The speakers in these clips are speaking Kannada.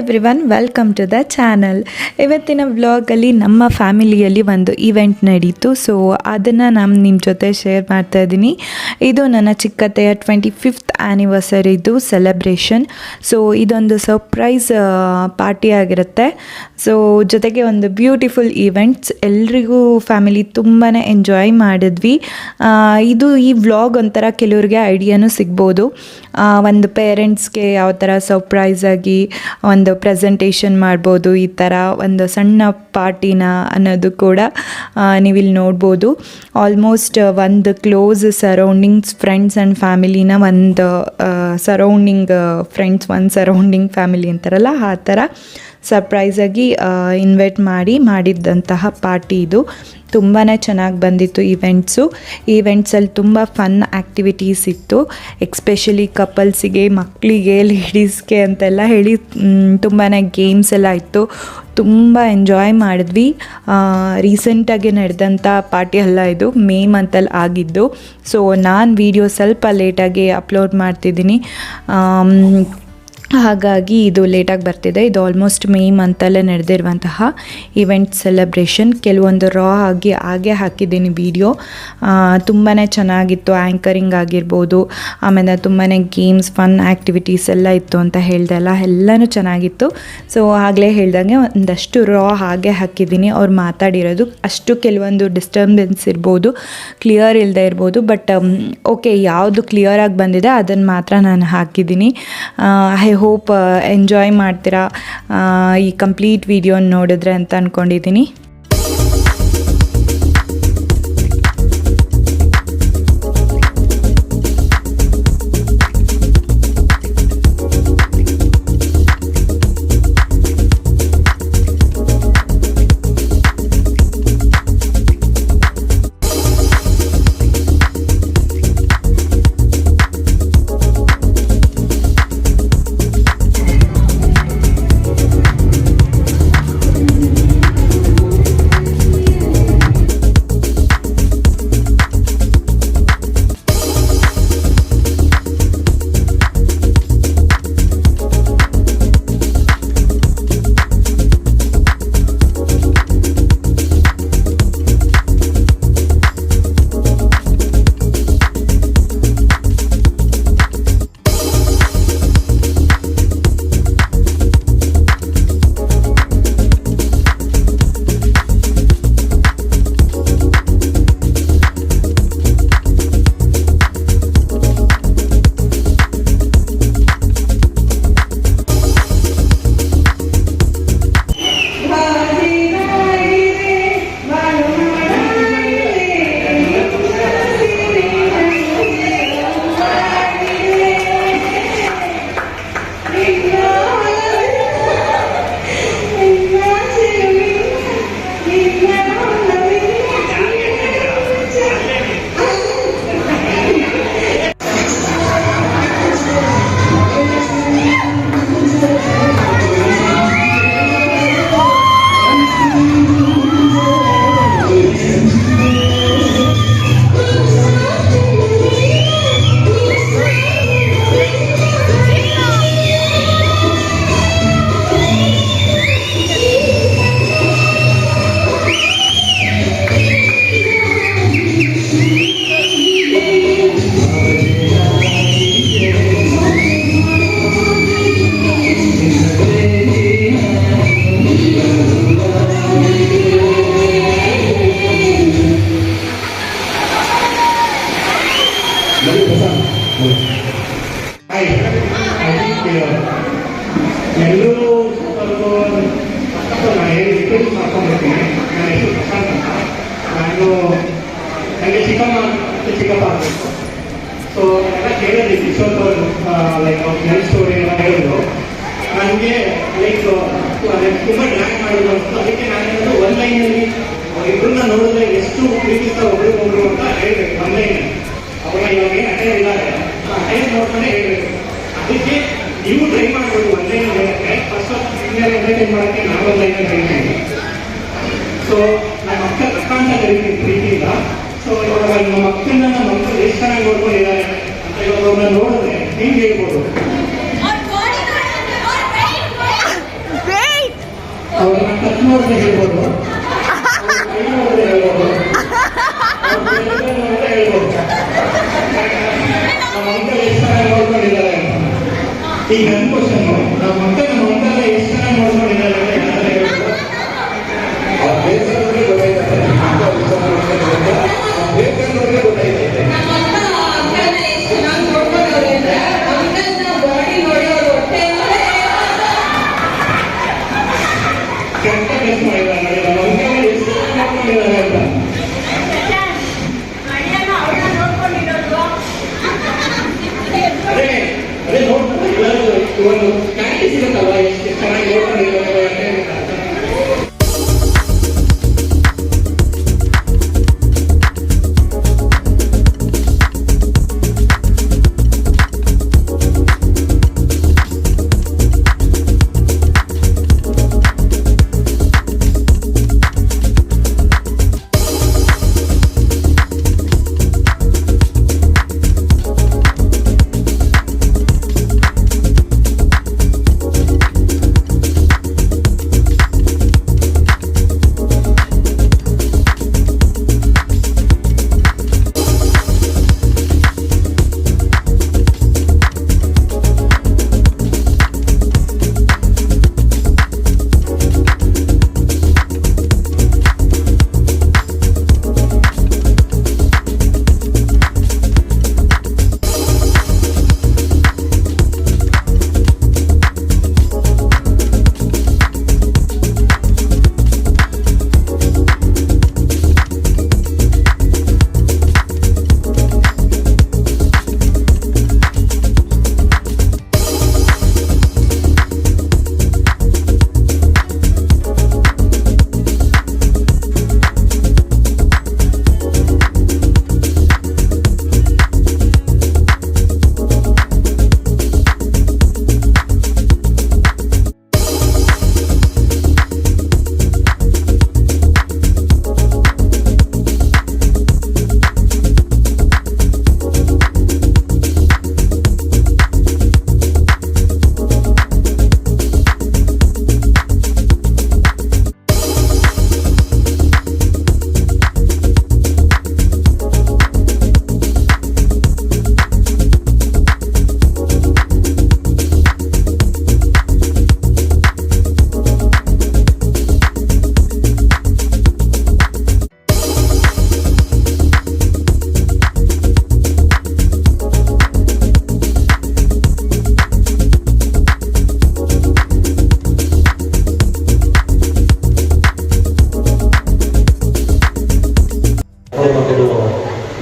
Everyone, welcome to the channel. ಇವತ್ತಿನ ವ್ಲಾಗಲ್ಲಿ ನಮ್ಮ ಫ್ಯಾಮಿಲಿಯಲ್ಲಿ ಒಂದು ಈವೆಂಟ್ ನಡೀತು. ಸೊ ಅದನ್ನು ನಾನು ನಿಮ್ಮ ಜೊತೆ ಶೇರ್ ಮಾಡ್ತಾ ಇದ್ದೀನಿ. ಇದು ನನ್ನ ಚಿಕ್ಕತೆಯ 25th ಆ್ಯನಿವರ್ಸರಿದು ಸೆಲೆಬ್ರೇಷನ್. ಸೊ ಇದೊಂದು ಸರ್ಪ್ರೈಸ್ ಪಾರ್ಟಿ ಆಗಿರುತ್ತೆ. ಸೊ ಜೊತೆಗೆ ಒಂದು ಬ್ಯೂಟಿಫುಲ್ ಈವೆಂಟ್ಸ್. ಎಲ್ರಿಗೂ ಫ್ಯಾಮಿಲಿ ತುಂಬಾ ಎಂಜಾಯ್ ಮಾಡಿದ್ವಿ. ಈ ವ್ಲಾಗ್ ಒಂಥರ ಕೆಲವ್ರಿಗೆ ಐಡಿಯಾನೂ ಸಿಗ್ಬೋದು. ಒಂದು ಪೇರೆಂಟ್ಸ್ಗೆ ಯಾವ ಥರ ಸರ್ಪ್ರೈಸ್ ಆಗಿ ಒಂದು ಪ್ರೆಸೆಂಟೇಷನ್ ಮಾಡ್ಬೋದು, ಈ ಥರ ಒಂದು ಸಣ್ಣ ಪಾರ್ಟಿನ ಅನ್ನೋದು ಕೂಡ ನೀವಿಲ್ಲಿ ನೋಡ್ಬೋದು. ಆಲ್ಮೋಸ್ಟ್ ಒಂದು ಕ್ಲೋಸ್ ಸರೌಂಡಿಂಗ್ಸ್ ಫ್ರೆಂಡ್ಸ್ ಆ್ಯಂಡ್ ಫ್ಯಾಮಿಲಿನ ಒಂದು ಸರೌಂಡಿಂಗ್ ಫ್ರೆಂಡ್ಸ್ ಒಂದು ಸರೌಂಡಿಂಗ್ ಫ್ಯಾಮಿಲಿ ಅಂತಾರಲ್ಲ ಆ ಥರ ಸರ್ಪ್ರೈಸಾಗಿ ಇನ್ವೈಟ್ ಮಾಡಿದ್ದಂತಹ ಪಾರ್ಟಿ ಇದು. ತುಂಬಾ ಚೆನ್ನಾಗಿ ಬಂದಿತ್ತು ಈವೆಂಟ್ಸಲ್ಲಿ ತುಂಬ ಫನ್ ಆ್ಯಕ್ಟಿವಿಟೀಸ್ ಇತ್ತು. ಎಕ್ಸ್ಪೆಷಲಿ ಕಪಲ್ಸಿಗೆ, ಮಕ್ಕಳಿಗೆ, ಲೇಡೀಸ್ಗೆ ಅಂತೆಲ್ಲ ಹೇಳಿ ತುಂಬಾ ಗೇಮ್ಸ್ ಎಲ್ಲ ಇತ್ತು. ತುಂಬ ಎಂಜಾಯ್ ಮಾಡಿದ್ವಿ. ರೀಸೆಂಟಾಗಿ ನಡೆದಂಥ ಪಾರ್ಟಿ ಅಲ್ಲ ಇದು, ಮೇ ಮಂತಲ್ಲಿ ಆಗಿದ್ದು. ಸೊ ನಾನು ವಿಡಿಯೋ ಸ್ವಲ್ಪ ಲೇಟಾಗಿ ಅಪ್ಲೋಡ್ ಮಾಡ್ತಿದ್ದೀನಿ, ಹಾಗಾಗಿ ಇದು ಲೇಟಾಗಿ ಬರ್ತಿದೆ. ಇದು ಆಲ್ಮೋಸ್ಟ್ ಮೇ ಮಂತಲ್ಲೇ ನಡೆದಿರುವಂತಹ ಈವೆಂಟ್ ಸೆಲೆಬ್ರೇಷನ್. ಕೆಲವೊಂದು ಹಾಗೆ ಹಾಕಿದ್ದೀನಿ ವಿಡಿಯೋ. ತುಂಬಾ ಚೆನ್ನಾಗಿತ್ತು. ಆ್ಯಂಕರಿಂಗ್ ಆಗಿರ್ಬೋದು, ಆಮೇಲೆ ತುಂಬಾ ಗೇಮ್ಸ್, ಫನ್ ಆ್ಯಕ್ಟಿವಿಟೀಸ್ ಎಲ್ಲ ಇತ್ತು ಅಂತ ಹೇಳ್ದೆ ಅಲ್ಲ, ಎಲ್ಲನೂ ಚೆನ್ನಾಗಿತ್ತು. ಸೊ ಆಗಲೇ ಹೇಳ್ದಂಗೆ ಒಂದಷ್ಟು ಹಾಗೆ ಹಾಕಿದ್ದೀನಿ. ಅವ್ರು ಮಾತಾಡಿರೋದು ಅಷ್ಟು ಕೆಲವೊಂದು ಡಿಸ್ಟರ್ಬೆನ್ಸ್ ಇರ್ಬೋದು, ಕ್ಲಿಯರ್ ಇಲ್ಲದೆ ಇರ್ಬೋದು. ಬಟ್ ಓಕೆ, ಯಾವುದು ಕ್ಲಿಯರಾಗಿ ಬಂದಿದೆ ಅದನ್ನು ಮಾತ್ರ ನಾನು ಹಾಕಿದ್ದೀನಿ. ಐ ಹೋಪ್ ಎಂಜಾಯ್ ಮಾಡ್ತೀರಾ ಈ ಕಂಪ್ಲೀಟ್ ವಿಡಿಯೋ ನೋಡಿದ್ರೆ ಅಂತ ಅಂದ್ಕೊಂಡಿದ್ದೀನಿ. ಎಲ್ಲರೂ ನಾನು ಹೇಳಿಟ್ಟು ಮಾಡ್ಕೊಂಡಿರ್ತೀನಿ. ನನ್ನ ಹೆಸರು ಪ್ರಶಾಂತ್ ಅಂತ. ನನಗೆ ಚಿಕ್ಕಪ್ಪ ಆಗಬೇಕು. ಸೊ ಎಲ್ಲ ಕೇಳಿದ್ವಿ ಕಿಶೋರ್ ಲೈಕ್ ಲೈಫ್ ಸ್ಟೋರಿ ಎಲ್ಲ ಹೇಳಿದ್ರು. ನನಗೆ ಲೈಕ್ ತುಂಬ ಡ್ರ್ಯಾಕ್ ಮಾಡಿದ್ರು ಅಂತ. ಅದಕ್ಕೆ ನಾನು ಒಂದು ಲೈನಲ್ಲಿ ಇಬ್ಬರನ್ನ ನೋಡಿದ್ರೆ ಎಷ್ಟು ಪ್ರೀತಿಸ್ತಾ ಒಬ್ರಿಗೊಬ್ರು ಅಂತ ಹೇಳ್ಬೇಕು. ಒಂದು ಲೈನ್ ಅವಾಗ ಇವಾಗ ಏನು ಅಟೈನ್ ಇದ್ದಾರೆ ಅಟೈನ್ ನೋಡ್ಕೊಂಡೆ ಹೇಳ್ಬೇಕು. ಅದಕ್ಕೆ ನೀವು ಟ್ರೈ ಮಾಡ್ಬೋದು ಒಂದು ಲೈನ್ ಹೇಳಕ್ಕೆ. ಫಸ್ಟ್ ಎಂಟರ್ಟೈನ್ ಮಾಡೋಕ್ಕೆ ನಾನು ಒಂದು ಲೈನ್ ಟ್ರೈ ಮಾಡಿ. ಸೊ ನಮ್ಮ ಅಕ್ಕ ಅಂತ ಕರಿತೀನಿ ಪ್ರೀತಿಯಿಂದ. ಸೊ ಇವಾಗ ನಮ್ಮ ಅಕ್ಕನ ನಮ್ಮ ಮಕ್ಕಳು ಎಷ್ಟು ಚೆನ್ನಾಗಿ ನೋಡ್ಕೊಂಡಿದ್ದಾರೆ ಅಂತ ಇವಾಗ ಅವ್ರನ್ನ ನೋಡಿದ್ರೆ ಹೆಂಗೆ ಹೇಳ್ಬೋದು. ಅವ್ರನ್ನ ಟಚ್ ಮಾಡಿದ್ರೆ ಹೇಳ್ಬೋದು, ಕೈ ಮಾಡಿದ್ರೆ ಹೇಳ್ಬೋದು, ಹೇಳ್ಬೋದು ನಮ್ಮ ಅಂಕಲ್ ಎಷ್ಟು ಚೆನ್ನಾಗಿ ನೋಡ್ಕೊಂಡಿದ್ದಾರೆ ಅಂತ. ಈಗ ನನ್ನ ಕ್ವಶನ್, ನಮ್ಮ ಅಂಕಲ್ ಎಷ್ಟು ಚೆನ್ನಾಗಿ ನೋಡ್ಕೊಂಡಿದ್ದಾರೆ ಅಂತ ಯಾರು ಹೇಳ್ಬೋದು? ಅವ್ರ ಬೇಸರಕ್ಕೆ ಗೊತ್ತಾಯ್ತದೆ, ಬೇಸರಕ್ಕೆ ಗೊತ್ತಾಯ್ತೈತೆ. ಕೆಟ್ಟ ಗೆಸ್ ಮಾಡಿದ್ದಾರೆ ನೋಡಿ, ನಮ್ಮ ಅಂಕಲ್ ಎಷ್ಟು ನೋಡ್ಕೊಂಡಿದ್ದಾರೆ ಅಂತ. ಅದೇ ನೋಡ್ಕೊಂಡು ಒಂದು ಕ್ಲಾರಿಟಿ ಸಿಗುತ್ತಲ್ಲ, ಎಷ್ಟು ಚೆನ್ನಾಗಿ ನೋಡ್ಕೊಂಡಿದ್ದಾರೆ ಅಂತ.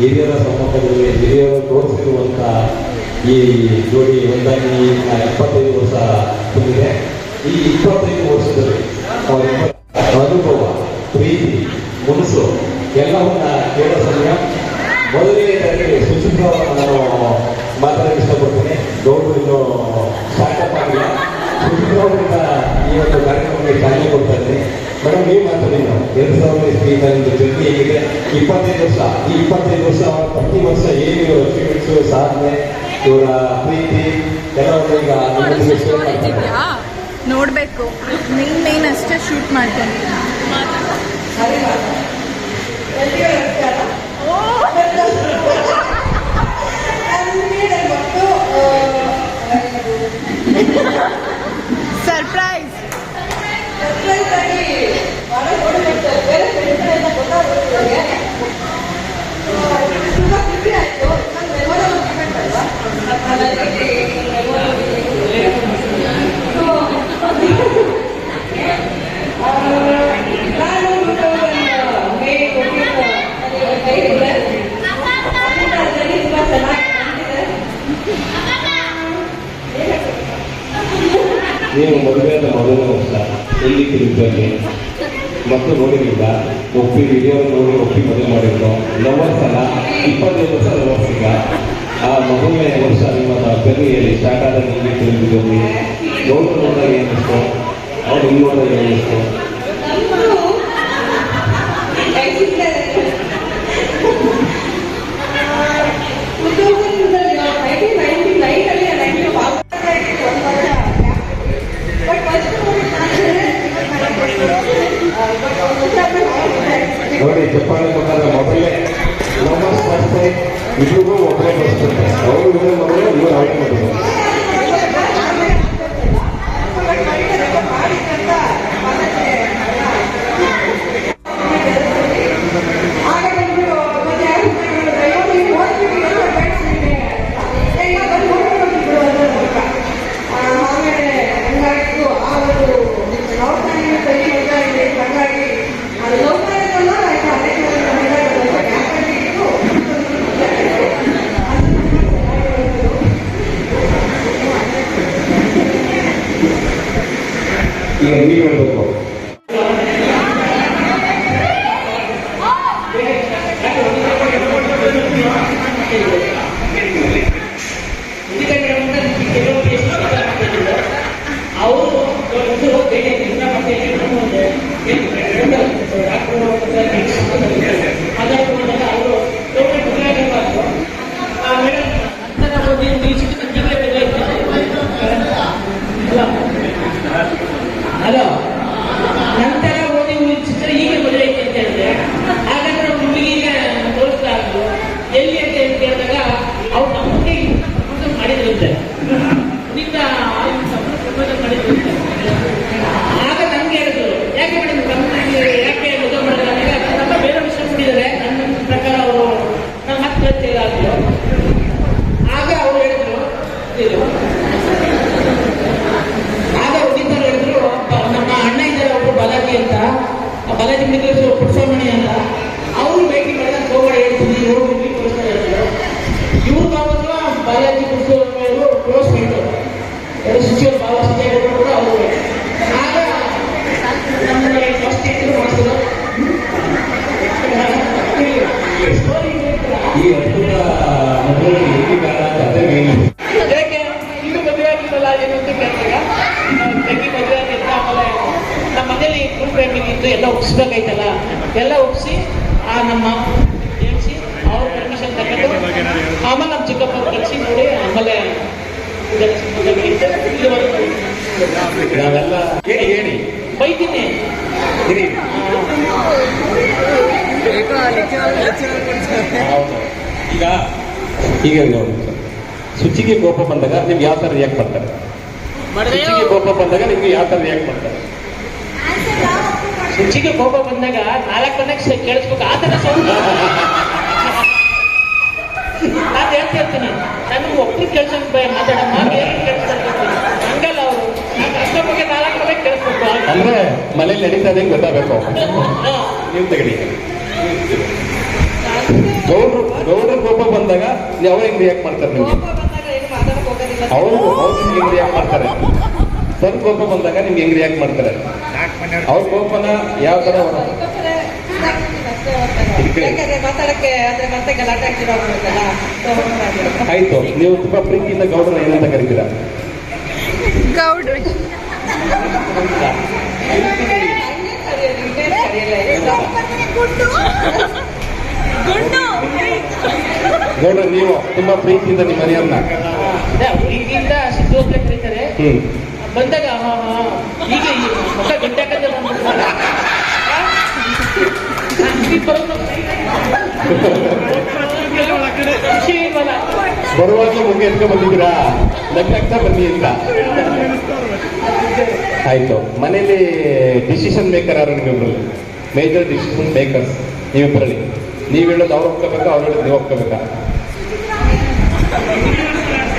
ಹಿರಿಯರ ಸಮ್ಮುಖದಲ್ಲಿ ಹಿರಿಯರು ತೋರಿಸಿರುವಂಥ ಈ ಜೋಡಿ ಒಂದಾಗಿ 25 ವರ್ಷ ತುಂಬಿದೆ. ಈ 25 ವರ್ಷದಲ್ಲಿ ಅವರ ಅನುಭವ, ಪ್ರೀತಿ, ಮುನಸು ಎಲ್ಲವನ್ನ ಕೇಳೋ ಸಮಯ. ಮೊದಲನೇದಾಗಿ ಸುಚಿತ್ರವನ್ನು ನಾನು ಮಾತಾಡಕ್ಕೆ ಇಷ್ಟಪಡ್ತೀನಿ. ಗೌರವ ಸ್ಟಾರ್ಟಪ್ ಆಗಿಲ್ಲ, ಸುಚಿತ್ರವರಿಂದ ಈ ಒಂದು ಕಾರ್ಯಕ್ರಮಕ್ಕೆ ಚಾಲನೆ ಕೊಡ್ತಾ ಇದ್ದೀನಿ. ಮೇಡಮ್, ನೀವು ಮಾತಾಡಿ. 2020 ಜರ್ನಿ ಹೇಗಿದೆ? 25 ವರ್ಷ, ಈ 25 ವರ್ಷ ಅವರ ಪ್ರತಿ ವರ್ಷ ಏನು ಅಚೀವ್ಮೆಂಟ್ಸು, ಸಾಧನೆ, ಇವರ ಪ್ರೀತಿ ಎಲ್ಲವನ್ನು ಈಗ ನೋಡಬೇಕು. ಮೇನ್ ಅಷ್ಟೇ ಶೂಟ್ ಮಾಡ್ಕೊಂಡು ಸರ್ಪ್ರೈಸ್. ನೀವು ಮದುವೆಯಾದ ಮೊದಲನೇ ವರ್ಷ ಎಲ್ಲಿ ತಿರುಗಿ ಮತ್ತು ನೋಡಿರಲಿಲ್ಲ, ಒಪ್ಪಿ ವಿಡಿಯೋ ನೋಡಿ ಒಪ್ಪಿ ಮದುವೆ ಮಾಡಿದ್ರು. ಲವರ್ಸ್ ಅಲ್ಲ, 25 ವರ್ಷ ಲವರ್ಸ್. ಈಗ ಆ ಮೊದಲನೇ ವರ್ಷ ನಿಮ್ಮ ಜರ್ನಿಯಲ್ಲಿ ಸ್ಟಾರ್ಟ್ ಆದ ನಿಮಗೆ ತಿಳಿದಿದ್ದಲ್ಲಿ ಗೌರವ ನೋಡಿದಾಗ ಏನಿಸ್ತು, ಅವ್ರು ಇಲ್ಲಿ ನೋಡಿದಾಗ ಏನಿಸ್ತು? ಬಟ್ ಇಬ್ಬರಿಗೂ ಒಬ್ಬರೇ ಬರ್ತದೆ. ಅವರು ಇವರೇ ಮಗಳು, ಇವರು ಅವ್ರ ಮಗಳು. ಈಗ ನೀವು ಹೇಳ್ಬೇಕು. ಹಲೋ, ನಂತರ ಓದಿ ಚಿತ್ರ ಈಗ ಮದುವೆ ಐತೆ ಅಂತ ಹೇಳಿದ್ರೆ ಹಾಗಾದ್ರೆ ನಮ್ಮ ಹುಡುಗಿಗೆ ತೋರಿಸ್ತಾ ಇದ್ರು ಎಲ್ಲಿ ಅಂತ ಕೇಳಿದಾಗ ಅವ್ರು ನಮಗೆ ಪ್ರಪೋಸಲ್ ಮಾಡಿದ್ರಂತೆ, ಪ್ರಪೋಸಲ್ ಮಾಡಿದ್ರಂತೆ. ಆಗ ನಮ್ಗೆ ಹೇಳಿದ್ರು, ಯಾಕೆ ಮೇಡಮ್ ಯಾಕೆ ಮದುವೆ ಮಾಡಿದ್ರೆ ನಮ್ಮ ಬೇರೆ ವಿಷಯ ಮಾಡಿದ್ದಾರೆ, ನನ್ನ ಪ್ರಕಾರ ಅವರು ನಮ್ಮ ಮತ್ತೆ ಹೇಳ್ತಿಲ್ಲ ಅಂದ್ರು. ಆಗ ಅವ್ರು ಹೇಳಿದ್ರು, ಆಗ ಉದಿತರು ಹೇಳಿದ್ರು, ನಮ್ಮ ಅಣ್ಣ ಇದ್ದಾರೆ ಒಬ್ರು ಬಾಲಾಜಿ ಅಂತ, ಬಾಲಾಜಿ ಮಿತ್ರ ಪುಟ್ಸ್ವಾಮಿ ಅಂತ, ಅವರು ಭೇಟಿ ಮಾಡಿದಾಗ ಗೋವಾಡ ಹೇಳ್ತೀನಿ ಇವರು ತೋರಿಸ್ತಾ ಹೇಳಿದ್ರು. ಇವ್ರು ಬಾಬಂದ್ರು ಬಾಲಾಜಿ ಪುಟ್ಸ್ವಾಮಿ ಅವರು ಕ್ಲೋಸ್ ಫ್ರೆಂಡು, ಶಿಷ್ಯರು ಬಾಬಾ ಸಿದ್ದೇಗೌಡರು ಕೂಡ ಅವರು. ಆಗ ನಮ್ಮನ್ನ ಫಸ್ಟ್ ಇಟ್ಟು ಮಾಡಿಸಿದ್ರು. ಈ ಅದ್ಭುತ ಮದುವೆಗೆ ಹೇಗೆ ಕಾರಣ ಅಂತ ಅದೇ ಮೇನ್. ಯಾಕೆ ಇನ್ನು ಮದುವೆ ಆಗಿದ್ದಲ್ಲ ಏನು ಅಂತ ಕೇಳಿದಾಗ ತಂಗಿ ಮದುವೆ ಆಗಿದ್ದ ಆಮೇಲೆ ನಮ್ಮ ಮನೇಲಿ ಫುಲ್ ಫ್ಯಾಮಿಲಿ ಇದ್ದು ಎಲ್ಲ ಒಪ್ಪಿಸ್ಬೇಕಾಯ್ತಲ್ಲ, ಎಲ್ಲ ಒಪ್ಪಿಸಿ ನಮ್ಮ ಹೇಳ್ಸಿ ಅವ್ರ ಪರ್ಮಿಷನ್ ತಗೊಂಡು ಆಮೇಲೆ ನಮ್ಮ ಚಿಕ್ಕಪ್ಪ ಕಳಿಸಿ ನೋಡಿ ಆಮೇಲೆ ನಾವೆಲ್ಲ ಹೇಳಿ ಬೈತೀನಿ. ಇರಿ. ಹೌದು. ಈಗ ನೋಡಿ, ಶುಚಿಗೆ ಕೋಪ ಬಂದಾಗ ನಿಮ್ಗೆ ಯಾವ ಥರ ರಿಯಾಕ್ಟ್ ಮಾಡ್ತಾರೆ? ಶುಚಿಗೆ ಕೋಪ ಬಂದಾಗ ನಿಮ್ಗೆ ಯಾವ ಥರ ರಿಯಾಕ್ಟ್ ಮಾಡ್ತಾರೆ? ಶುಚಿಗೆ ಕೋಪ ಬಂದಾಗ 4 ಕನೆಕ್ಟ್ ಕೇಳಿಸ್ಬೇಕು, ಆ ಥರ ಸೌಂಡ್ ನಾನು ಹೇಳ್ತಿರ್ತೀನಿ. ನನಗೆ ಒಬ್ಬರು ಕೇಳ್ಸೋಕೆ ಭಯ, ಮಾತಾಡಮ್ಮ ಬೇರೆ ಕೇಳಿಸ್ತಾರೆ ಹಂಗಲ್ಲ. ಅವರು ನಾನು ಕಷ್ಟ ಬಗ್ಗೆ 4 ಕನೆಕ್ಟ್ ಕೇಳಿಸ್ಬೇಕು ಅಂದ್ರೆ ಮನೇಲಿ ನಡೀತಾ ಇದ್ದಂಗೆ ಗೊತ್ತಾಗಬೇಕು. ನೀವು ತಗಡಿ. ಗೌಡ್ರ ಕೋಪ ಬಂದಾಗ ಅವ್ರು ಹೆಂಗ್ ರಿಯಾಕ್ಟ್ ಮಾಡ್ತಾರೆ ನಿಮ್ಗೆ? ಅವ್ರು ಹೆಂಗ್ ರಿಯಾಕ್ಟ್ ಮಾಡ್ತಾರೆ? ಸರ್ ಕೋಪ ಬಂದಾಗ ನಿಮ್ಗೆ ಹೆಂಗ್ ರಿಯಾಕ್ಟ್ ಮಾಡ್ತಾರೆ? ಅವ್ರ ಕೋಪನ ಯಾವ ತರ ಮಾತಾಡಕ್ಕೆ ಮತ್ತೆ ಗಲಾಟೆ ಆಗ್ತಿರೋಲ್ಲ. ಆಯ್ತು. ನೀವು ತುಂಬಾ ಪ್ರೀತಿಯಿಂದ ಗೌಡ್ರ ಏನಂತ ಕರಿತೀರಾ? ಗೌಡ್ರಿ ಗೌಡ್ರ ನೀವು ತುಂಬಾ ಪ್ರೀತಿಯಿಂದ ನಿಮ್ಮ ಮನೆಯವ್ರನ್ನ ಈಗಿಂದ ಸಿದ್ದೋಗ್ಲೆ ಕರೀತಾರೆ. ಬಂದಾಗ ಈಗ ಹೊಸ ಗಂಟೆ ಬರುವಾಗಲೂ ಮುಗಿ ಎತ್ಕೊಂಡ್ ಬಂದಿದ್ದೀರಾ, ನಗ್ನಗ್ತಾ ಬನ್ನಿ ಅಂತ. ಆಯ್ತು. ಮನೇಲಿ ಡಿಸಿಷನ್ ಮೇಕರ್ ಯಾರು ನೀವಿಬ್ರಲ್ಲಿ? ಮೇಜರ್ ಡಿಸಿಷನ್ ಮೇಕರ್ಸ್ ನೀವಿಬ್ಬರಲ್ಲಿ. ನೀವು ಹೇಳೋದು ಅವ್ರು ಒಪ್ಕೋಬೇಕಾ, ಅವ್ರು ಹೇಳೋದು ನೀವು ಒಪ್ಕೋಬೇಕಾ?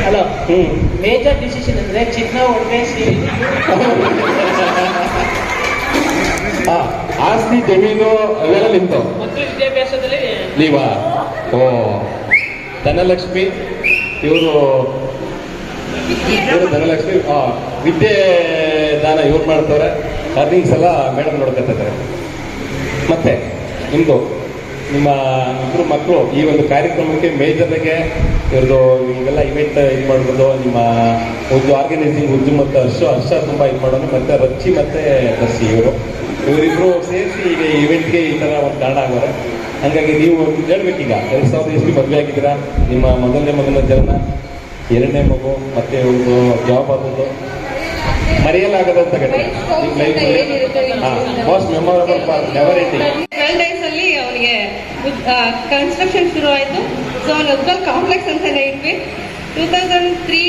ಹಲೋ, ಮೇಜರ್ ಡಿಸಿಷನ್ ಅಂದ್ರೆ ಚಿನ್ನ ಒಡವೆ ಸೀರೆ, ಆಸ್ತಿ ಜಮೀನು ಅವೆಲ್ಲ ನಿಮ್ದು. ಮಕ್ಕಳ ವಿದ್ಯಾಭ್ಯಾಸದಲ್ಲಿ ನೀವಾ? ಓ, ಧನಲಕ್ಷ್ಮಿ ಇವರು ಧನಲಕ್ಷ್ಮಿ ವಿದ್ಯೆ ದಾನ ಇವ್ರು ಮಾಡ್ತಾರೆ. ಅರ್ನಿಂಗ್ಸ್ ಎಲ್ಲ ಮೇಡಮ್ ನೋಡ್ಕೊತಿದ್ದಾರೆ. ಮತ್ತೆ ನಿಮ್ದು ನಿಮ್ಮ ಇಬ್ಬರು ಮಕ್ಕಳು ಈ ಒಂದು ಕಾರ್ಯಕ್ರಮಕ್ಕೆ ಮೇಜರ್ಗೆ ಇವ್ರದ್ದು ನಿಮಗೆಲ್ಲ ಇವೆಂಟ್ ಇದು ಮಾಡ್ಬೋದು. ನಿಮ್ಮ ಆರ್ಗನೈಸಿಂಗ್ ಉಜ್ಜು ಮತ್ತು ಹರ್ಷ ತುಂಬ ಇದು ಮಾಡೋದು. ಮತ್ತೆ ರಚ್ಚಿ ಮತ್ತೆ ಬಸ್ಸಿ ಇವರಿಬ್ರು ಸೇರಿಸಿ ಈಗ ಇವೆಂಟ್ಗೆ ಈ ಥರ ಒಂದು ಕಾರಣ ಆಗೋರೆ. ಹಾಗಾಗಿ ನೀವು ಹೇಳ್ಬೇಕೀಗ 2020 ಮದುವೆ ಆಗಿದ್ದೀರಾ. ನಿಮ್ಮ ಮೊದಲನೇ ಮಗನ ಜನ್ಮ, ಎರಡನೇ ಮಗು, ಮತ್ತೆ ಒಂದು ಜಾಬ್ ಆದದ್ದು ಮರೆಯಲಾಗದಂತ ಘಟನೆ ನಿಮ್ಮ ಲೈಫಲ್ಲಿ. Most memorable part, never ending. 12 days ಅಲ್ಲಿ ಅವರಿಗೆ ಕನ್ಸ್ಟ್ರಕ್ಷನ್ ಶುರು ಆಯಿತು. ಸೊ ನಜ್ಬಲ್ ಕಾಂಪ್ಲೆಕ್ಸ್ ಅಂತಲೇ ಇದ್ವಿ. 2003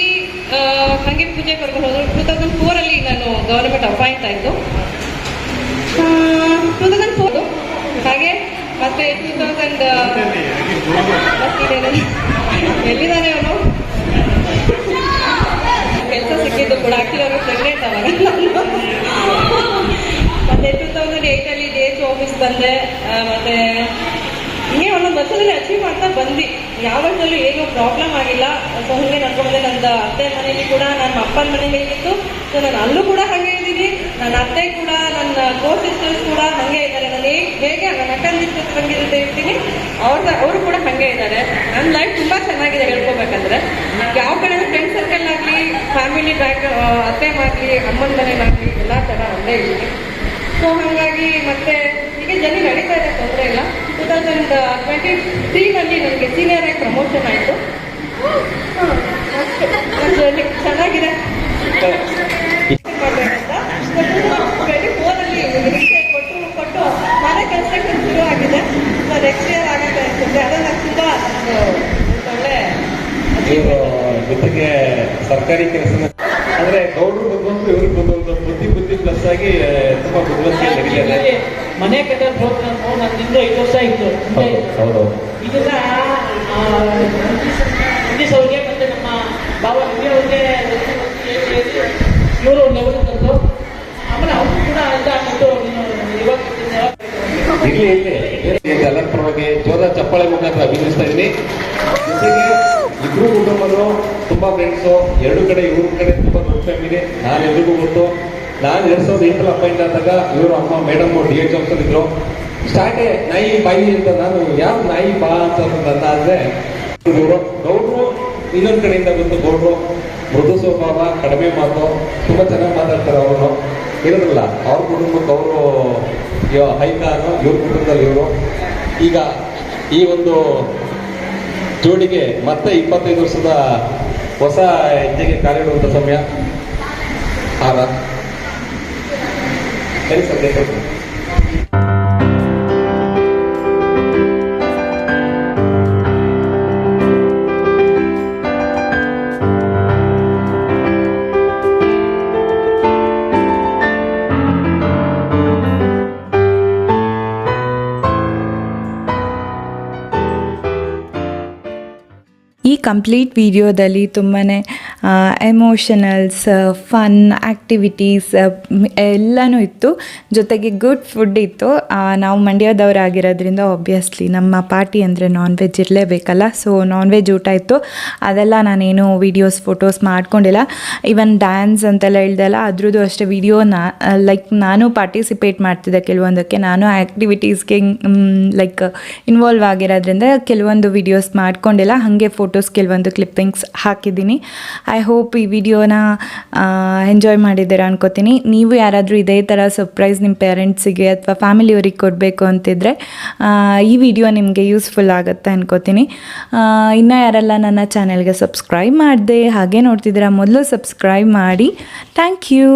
ಹಾಗೆ ಪೂಜೆ ಕರ್ಕೊಂಡು ಹೋದ್ರು. 2004 ನಾನು ಗವರ್ಮೆಂಟ್ ಅಪಾಯಿಂಟ್ ಆಯಿತು. 2004 ಹಾಗೆ ಮತ್ತೆ 2000 ಎಲ್ಲಿದ್ದಾನೆ ಅವನು ಕೆಲಸ ಸಿಕ್ಕಿದ್ದು ಕೂಡ ಆಕ್ಚುಲಿ ಅವರು ಪ್ರೆಗ್ನೆಂಟ್ ಅವಾಗ. ಮತ್ತೆ 2008 DH ಆಫೀಸ್ ಬಂದೆ. ಮತ್ತೆ ಹಿಂಗೆ ಒಂದೊಂದು ವರ್ಷದಲ್ಲಿ ಅಚೀವ್ ಮಾಡ್ತಾ ಬಂದು ಯಾವ ವರ್ಷದಲ್ಲೂ ಏನೂ ಪ್ರಾಬ್ಲಮ್ ಆಗಿಲ್ಲ. ಸೊ ಹಂಗೆ ನಡ್ಕೊಂಡೆ. ನನ್ನ ಅತ್ತೆ ಮನೇಲಿ ಕೂಡ ನನ್ನ ಅಪ್ಪನ ಮನೇಲಿ ಹೇಗಿತ್ತು, ಸೊ ನಾನು ಅಲ್ಲೂ ಕೂಡ ಹಾಗೆ ಇದ್ದೀನಿ. ನನ್ನ ಅತ್ತೆ ಕೂಡ ನನ್ನ ಕೋ ಸಿಸ್ಟರ್ಸ್ ಕೂಡ ಹಾಗೆ ಇದ್ದಾರೆ. ನಾನು ಹೇಗೆ ನನ್ನ ಅಕ್ಕನ ಹಂಗಿರುತ್ತೆ ಇರ್ತೀನಿ, ಅವರು ಕೂಡ ಹಾಗೆ ಇದ್ದಾರೆ. ನನ್ನ ಲೈಫ್ ತುಂಬ ಚೆನ್ನಾಗಿದೆ ಹೇಳ್ಕೋಬೇಕಂದ್ರೆ. ಯಾವ ಕಡೆ ಫ್ರೆಂಡ್ ಸರ್ಕಲ್ ಆಗಲಿ, ಫ್ಯಾಮಿಲಿ ಬ್ಯಾಕ್, ಅತ್ತೆ ಆಗಲಿ, ಅಮ್ಮನ ಮನೇಲಾಗಲಿ ಎಲ್ಲ ಥರ ಒಂದೇ ಇದ್ದೀನಿ. ಸೊ ಹಾಗಾಗಿ ಮತ್ತೆ ಹೀಗೆ ಜನ ನಡೀತಾ ಇದೆ, ತೊಂದರೆ ಇಲ್ಲ. 2023 ನನಗೆ ಸೀನಿಯರ್ ಆಗಿ ಪ್ರಮೋಷನ್ ಆಯಿತು. ಜರ್ನಿ ಚೆನ್ನಾಗಿದೆ. ಮಾಡಬೇಕಂತ 24 ಕೊಟ್ಟು ಮನೆ ಕನ್ಸ್ಟ್ರಕ್ಷನ್ ಶುರು ಆಗಿದೆ. ಸೊ ನೆಕ್ಸ್ಟ್ ಇಯರ್ ಆಗುತ್ತೆ ಅನ್ಸುತ್ತೆ. ಅದು ನಂಗೆ ತುಂಬ ಒಳ್ಳೆ ಜೊತೆಗೆ ಸರ್ಕಾರಿ ಕೆಲಸ ಅಂದ್ರೆ ಗೌಡ್ರು ಬಂದು ಇವ್ರಿಗೆ ಬಂದು ಬುದ್ಧಿ ಪ್ಲಸ್ ಆಗಿ ತುಂಬಾ ಬುದ್ಧಿವಂತಿಕೆ ನಡೀತಾರೆ. ಮನೆ ಕಟ್ಟೋ ಪ್ರೋಗ್ರಾಮ್ ನನ್ನಿಂದ 5 ವರ್ಷ ಇತ್ತು. ಹೌದು. ಇದನ್ನ ಇಂಗ್ಲೀಷ್ ಅವ್ರಿಗೆ ಮತ್ತೆ ನಮ್ಮ ಬಾಬಾ ಅವ್ರಿಗೆ ಇವರು ಲೆವೆಲ್ ತಂದು ಆಮೇಲೆ ಅವರು ಕೂಡ ಅಂತ ಮತ್ತು ಇವಾಗ ಎಲ್ಲರ ಪರವಾಗಿ ಜೋರ ಚಪ್ಪಾಳೆ ಮುಖಾಂತರ ಅಭಿನಯಿಸ್ತಾ ಇದ್ದೀನಿ. ಜೊತೆಗೆ ಇಬ್ರು ಕುಟುಂಬರು ತುಂಬಾ ಫ್ರೆಂಡ್ಸು, ಎರಡು ಕಡೆ ಇವ್ರ ಕಡೆ ತುಂಬಾ ದೊಡ್ಡ ಫ್ಯಾಮಿಲಿ. ನಾನು ಎಲ್ರಿಗೂ ಗೊತ್ತು. ನಾನು 2008 ಅಪಾಯಿಂಟ್ ಆದಾಗ ಇವರು ಅಮ್ಮ ಮೇಡಮ್ DH ಆಫೀಸರ್ ಇದ್ರು. ಸ್ಟಾರ್ಟೇ ನಾಯಿ ಬಾಯಿ ಅಂತ, ನಾನು ಯಾರು ನಾಯಿ ಬಾ ಅಂತ ನನ್ನ ಆದ್ರೆ ಗೌಡ್ರು ಇನ್ನೊಂದು ಕಡೆಯಿಂದ ಬಂದು ಗೌಡ್ರು ಮೃದು ಸ್ವಭಾವ, ಕಡಿಮೆ ಮಾತು, ತುಂಬಾ ಚೆನ್ನಾಗಿ ಮಾತಾಡ್ತಾರೆ. ಅವರು ಇರೋದಿಲ್ಲ ಅವ್ರ ಕುಟುಂಬಕ್ಕೆ ಅವರು ಹೈಕಾನು, ಇವ್ರ ಕುಟುಂಬದಲ್ಲಿ ಇವರು. ಈಗ ಈ ಒಂದು ಜೋಡಿಗೆ ಮತ್ತೆ 25 ವರ್ಷದ ಹೊಸ ಹೆಜ್ಜೆಗೆ ಕಾಲಿಡುವಂಥ ಸಮಯ. ಹಾರ ಸರಿ ಸರ್. ಈ ಕಂಪ್ಲೀಟ್ ವಿಡಿಯೋದಲ್ಲಿ ತುಂಬಾ ಎಮೋಷನಲ್ಸ್, ಫನ್ ಆ್ಯಕ್ಟಿವಿಟೀಸ್ ಎಲ್ಲನೂ ಇತ್ತು. ಜೊತೆಗೆ ಗುಡ್ ಫುಡ್ ಇತ್ತು. ನಾವು ಮಂಡ್ಯದವರಾಗಿರೋದ್ರಿಂದ ಆಬ್ವಿಯಸ್ಲಿ ನಮ್ಮ ಪಾರ್ಟಿ ಅಂದರೆ ನಾನ್ ವೆಜ್ ಇರಲೇಬೇಕಲ್ಲ. ಸೊ ನಾನ್ ವೆಜ್ ಊಟ ಇತ್ತು. ಅದೆಲ್ಲ ನಾನೇನು ವೀಡಿಯೋಸ್ ಫೋಟೋಸ್ ಮಾಡ್ಕೊಂಡಿಲ್ಲ. ಈವನ್ ಡ್ಯಾನ್ಸ್ ಅಂತೆಲ್ಲ ಹೇಳ್ದಲ್ಲ, ಅದ್ರದ್ದು ಅಷ್ಟೇ ವಿಡಿಯೋನ ಲೈಕ್ ನಾನು ಪಾರ್ಟಿಸಿಪೇಟ್ ಮಾಡ್ತಿದ್ದೆ ಕೆಲವೊಂದಕ್ಕೆ. ನಾನು ಆ್ಯಕ್ಟಿವಿಟೀಸ್ಗೆ ಲೈಕ್ ಇನ್ವಾಲ್ವ್ ಆಗಿರೋದ್ರಿಂದ ಕೆಲವೊಂದು ವೀಡಿಯೋಸ್ ಮಾಡ್ಕೊಂಡಿಲ್ಲ. ಹಾಗೆ ಫೋಟೋಸ್ ಕೆಲವೊಂದು ಕ್ಲಿಪ್ಪಿಂಗ್ಸ್ ಹಾಕಿದ್ದೀನಿ. ಐ ಹೋಪ್ ಈ ವಿಡಿಯೋನ ಎಂಜಾಯ್ ಮಾಡಿದ್ದೀರಾ ಅನ್ಕೋತೀನಿ. ನೀವು ಯಾರಾದರೂ ಇದೇ ಥರ ಸರ್ಪ್ರೈಸ್ ನಿಮ್ಮ ಪೇರೆಂಟ್ಸಿಗೆ ಅಥವಾ ಫ್ಯಾಮಿಲಿಯವ್ರಿಗೆ ಕೊಡಬೇಕು ಅಂತಿದ್ರೆ ಈ ವಿಡಿಯೋ ನಿಮಗೆ ಯೂಸ್ಫುಲ್ ಆಗುತ್ತೆ ಅನ್ಕೋತೀನಿ. ಇನ್ನೂ ಯಾರೆಲ್ಲ ನನ್ನ ಚಾನೆಲ್ಗೆ ಸಬ್ಸ್ಕ್ರೈಬ್ ಮಾಡಿದೆ ಹಾಗೆ ನೋಡ್ತಿದ್ದೀರಾ, ಮೊದಲು ಸಬ್ಸ್ಕ್ರೈಬ್ ಮಾಡಿ. Thank you.